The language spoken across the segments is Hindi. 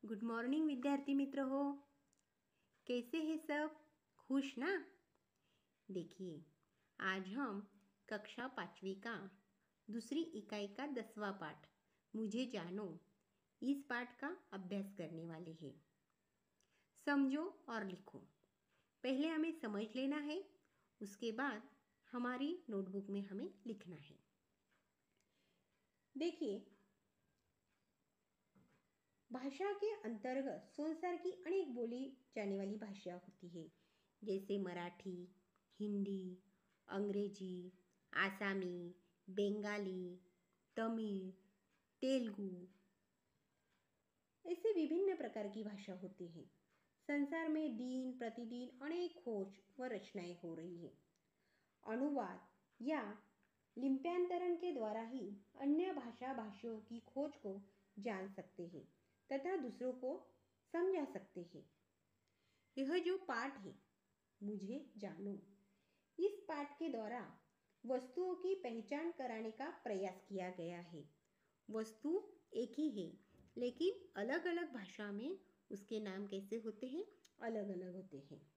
गुड मॉर्निंग विद्यार्थी मित्र हो। कैसे हैं सब? खुश ना? देखिए, आज हम कक्षा 5वीं का दूसरी इकाई का 10वां पाठ मुझे जानो इस पाठ का अभ्यास करने वाले हैं। समझो और लिखो। पहले हमें समझ लेना है, उसके बाद हमारी नोटबुक में हमें लिखना है। देखिए, भाषा के अंतर्गत संसार की अनेक बोली जाने वाली भाषा होती है, जैसे मराठी, हिंदी, अंग्रेजी, आसामी, बंगाली, तमिल, तेलुगु, ऐसे विभिन्न प्रकार की भाषा होती है। संसार में दिन प्रतिदिन अनेक खोज व रचनाएं हो रही है। अनुवाद या लिप्यांतरण के द्वारा ही अन्य भाषियों की खोज को जान सकते हैं तथा दूसरों को समझा सकते हैं। यह जो पाठ है, मुझे जानो, इस पाठ के द्वारा वस्तुओं की पहचान कराने का प्रयास किया गया है। वस्तु एक ही है, लेकिन अलग अलग भाषा में उसके नाम कैसे होते हैं? अलग अलग होते हैं।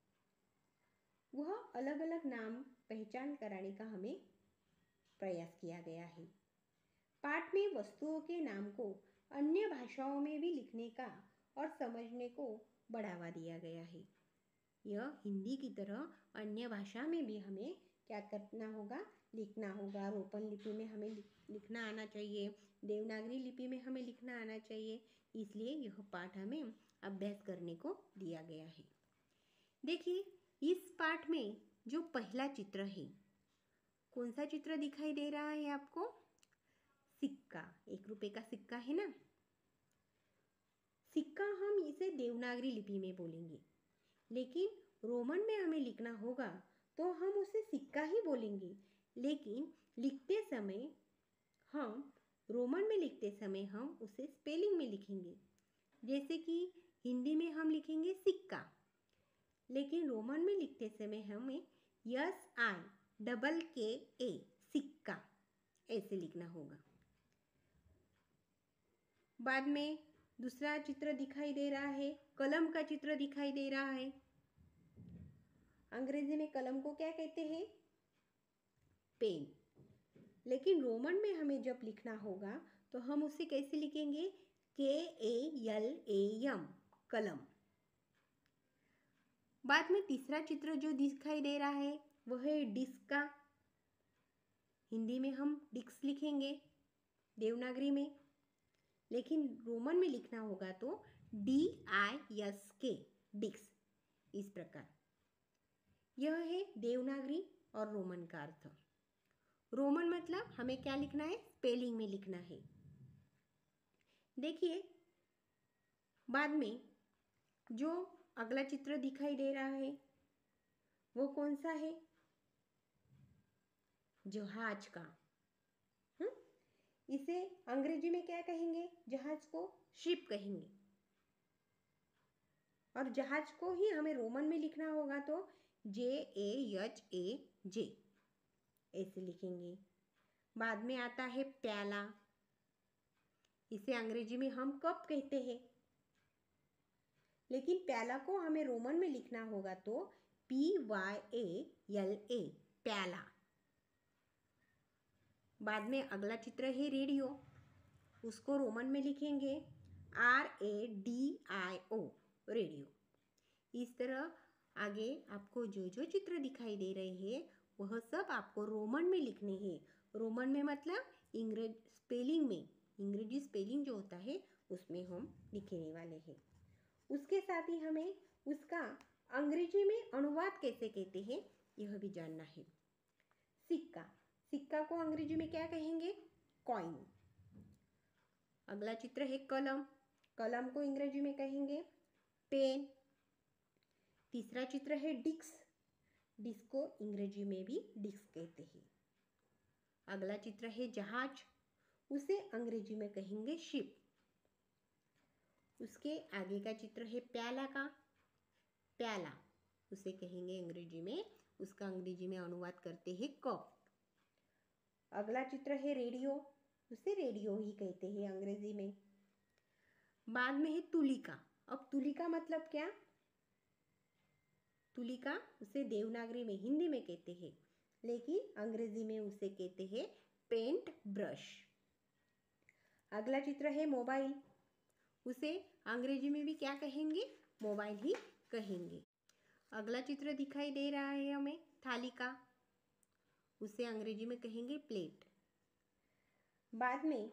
वह अलग अलग नाम पहचान कराने का हमें प्रयास किया गया है। पाठ में वस्तुओं के नाम को अन्य भाषाओं में भी लिखने का और समझने को बढ़ावा दिया गया है। यह हिंदी की तरह अन्य भाषा में भी हमें क्या करना होगा? लिखना होगा। रोमन लिपि में हमें लिखना आना चाहिए, देवनागरी लिपि में हमें लिखना आना चाहिए। इसलिए यह पाठ हमें अभ्यास करने को दिया गया है। देखिए, इस पाठ में जो पहला चित्र है, कौन सा चित्र दिखाई दे रहा है आपको? सिक्का, 1 रुपये का सिक्का है ना। सिक्का हम इसे देवनागरी लिपि में बोलेंगे, लेकिन रोमन में हमें लिखना होगा तो हम उसे सिक्का ही बोलेंगे। लेकिन लिखते समय हम रोमन में लिखते समय हम उसे स्पेलिंग में लिखेंगे। जैसे कि हिंदी में हम लिखेंगे सिक्का, लेकिन रोमन में लिखते समय हमें SIKKA सिक्का ऐसे लिखना होगा। बाद में दूसरा चित्र दिखाई दे रहा है, कलम का चित्र दिखाई दे रहा है। अंग्रेजी में कलम को क्या कहते हैं? पेन। लेकिन रोमन में हमें जब लिखना होगा तो हम उसे कैसे लिखेंगे? KALAM, कलम। बाद में तीसरा चित्र जो दिखाई दे रहा है वह है डिस्क का। हिंदी में हम डिस्क लिखेंगे देवनागरी में, लेकिन रोमन में लिखना होगा तो DISK, डिस्क। इस प्रकार यह है देवनागरी और रोमन का अर्थ। रोमन मतलब हमें क्या लिखना है? स्पेलिंग में लिखना है। देखिए, बाद में जो अगला चित्र दिखाई दे रहा है वो कौन सा है? जहाज का। इसे अंग्रेजी में क्या कहेंगे? जहाज को शिप कहेंगे। और जहाज को ही हमें रोमन में लिखना होगा तो JAHAJ ऐसे लिखेंगे। बाद में आता है प्याला। इसे अंग्रेजी में हम कप कहते हैं, लेकिन प्याला को हमें रोमन में लिखना होगा तो PYALA, प्याला। बाद में अगला चित्र है रेडियो। उसको रोमन में लिखेंगे RADIO, रेडियो। इस तरह आगे आपको जो जो चित्र दिखाई दे रहे हैं वह सब आपको रोमन में लिखने हैं। रोमन में मतलब स्पेलिंग में, अंग्रेजी स्पेलिंग जो होता है उसमें हम लिखने वाले हैं। उसके साथ ही हमें उसका अंग्रेजी में अनुवाद कैसे कहते हैं यह भी जानना है। सिक्का, सिक्का को अंग्रेजी में क्या कहेंगे? कॉइन। अगला चित्र है कलम। कलम को अंग्रेजी में कहेंगे पेन। तीसरा चित्र है डिस्क। डिस्क को अंग्रेजी में भी डिस्क कहते हैं। अगला चित्र है जहाज। उसे अंग्रेजी में कहेंगे शिप। उसके आगे का चित्र है प्याला का। प्याला उसे कहेंगे अंग्रेजी में, उसका अंग्रेजी में अनुवाद करते हैं कप। अगला चित्र है रेडियो। उसे रेडियो ही कहते हैं अंग्रेजी में। बाद में है तुलिका। अब तुलिका मतलब क्या? तुलिका उसे देवनागरी में, हिंदी में कहते हैं, लेकिन अंग्रेजी में उसे कहते हैं पेंट ब्रश। अगला चित्र है मोबाइल। उसे अंग्रेजी में भी क्या कहेंगे? मोबाइल ही कहेंगे। अगला चित्र दिखाई दे रहा है हमें थाली का, उसे अंग्रेजी में कहेंगे प्लेट। बाद में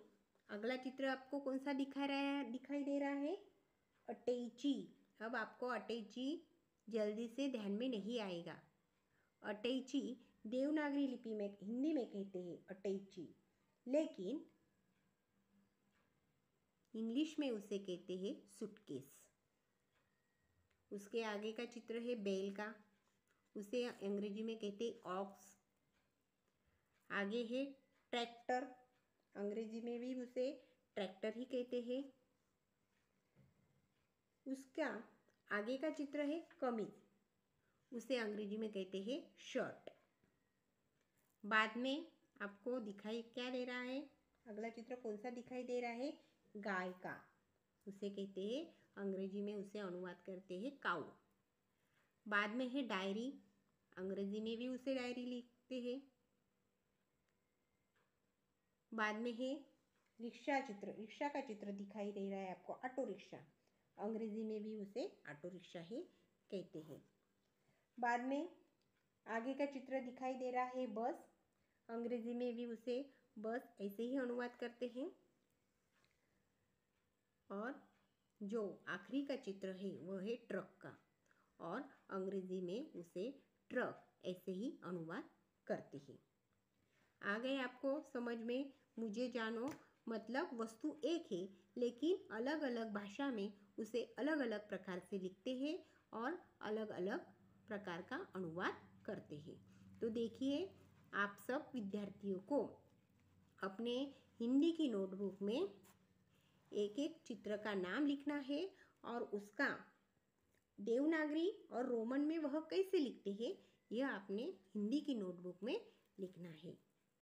अगला चित्र आपको कौन सा दिखाई दे रहा है? अटैची। अब आपको अटैची जल्दी से ध्यान में नहीं आएगा। अटैची देवनागरी लिपि में, हिंदी में कहते हैं अटैची, लेकिन इंग्लिश में उसे कहते हैं सूटकेस। उसके आगे का चित्र है बैल का, उसे अंग्रेजी में कहते हैं ऑक्स। आगे है ट्रैक्टर, अंग्रेजी में भी उसे ट्रैक्टर ही कहते हैं। उसका आगे का चित्र है कमीज, उसे अंग्रेजी में कहते हैं शर्ट। बाद में आपको दिखाई क्या दे रहा है? अगला चित्र कौन सा दिखाई दे रहा है? गाय का, उसे कहते हैं अंग्रेजी में, उसे अनुवाद करते हैं काऊ। बाद में है डायरी, अंग्रेजी में भी उसे डायरी लिखते हैं। बाद में है रिक्शा चित्र, रिक्शा का चित्र दिखाई दे रहा है आपको, ऑटो रिक्शा, अंग्रेजी में भी उसे ऑटो रिक्शा ही कहते हैं। बाद में आगे का चित्र दिखाई दे रहा है बस, अंग्रेजी में भी उसे बस ऐसे ही अनुवाद करते हैं। और जो आखिरी का चित्र है वह है ट्रक का, और अंग्रेजी में उसे ट्रक ऐसे ही अनुवाद करते हैं। आ गए आपको समझ में? मुझे जानो मतलब वस्तु एक है, लेकिन अलग अलग भाषा में उसे अलग अलग प्रकार से लिखते हैं और अलग अलग प्रकार का अनुवाद करते हैं। तो देखिए, आप सब विद्यार्थियों को अपने हिंदी की नोटबुक में एक एक चित्र का नाम लिखना है और उसका देवनागरी और रोमन में वह कैसे लिखते हैं यह आपने हिंदी की नोटबुक में लिखना है।